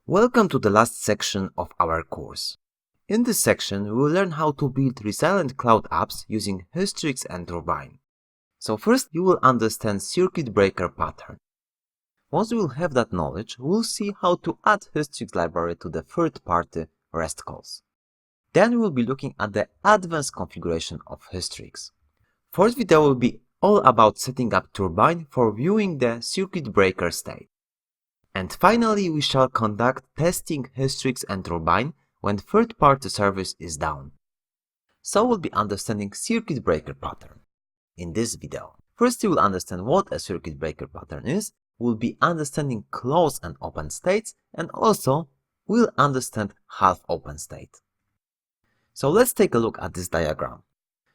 Welcome to the last section of our course. In this section, we will learn how to build resilient cloud apps using Hystrix and Turbine. So first, you will understand circuit breaker pattern. Once you will have that knowledge, we will see how to add Hystrix library to the third-party REST calls. Then we will be looking at the advanced configuration of Hystrix. Fourth video will be all about setting up Turbine for viewing the circuit breaker state. And finally, we shall conduct testing Hystrix and Turbine when third-party service is down. So we'll be understanding circuit breaker pattern in this video. First, you will understand what a circuit breaker pattern is, we'll be understanding closed and open states, and also we'll understand half open state. So let's take a look at this diagram.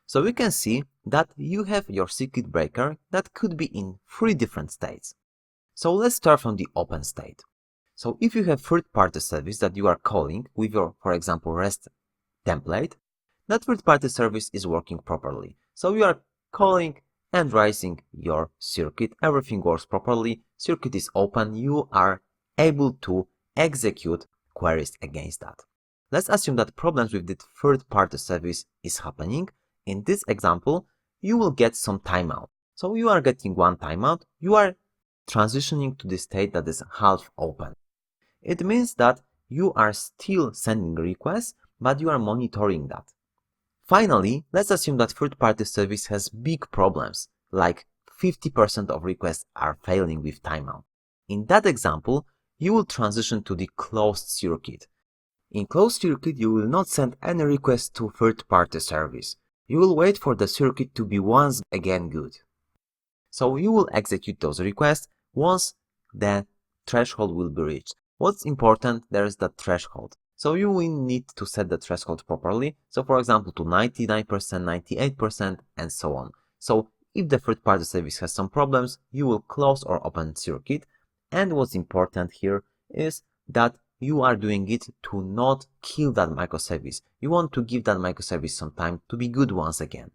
So we can see that you have your circuit breaker that could be in three different states. So let's start from the open state. So if you have third-party service that you are calling with your, for example, REST template, that third-party service is working properly. So you are calling and raising your circuit, everything works properly, circuit is open, you are able to execute queries against that. Let's assume that problems with the third-party service is happening. In this example, you will get some timeout. So you are getting one timeout, you are transitioning to the state that is half open. It means that you are still sending requests, but you are monitoring that. Finally, let's assume that third-party service has big problems, like 50% of requests are failing with timeout. In that example, you will transition to the closed circuit. In closed circuit, you will not send any requests to third-party service. You will wait for the circuit to be once again good. So you will execute those requests once the threshold will be reached. What's important there is the threshold. So you will need to set the threshold properly. So for example, to 99%, 98%, and so on. So if the third-party service has some problems, you will close or open circuit. And what's important here is that you are doing it to not kill that microservice. You want to give that microservice some time to be good once again.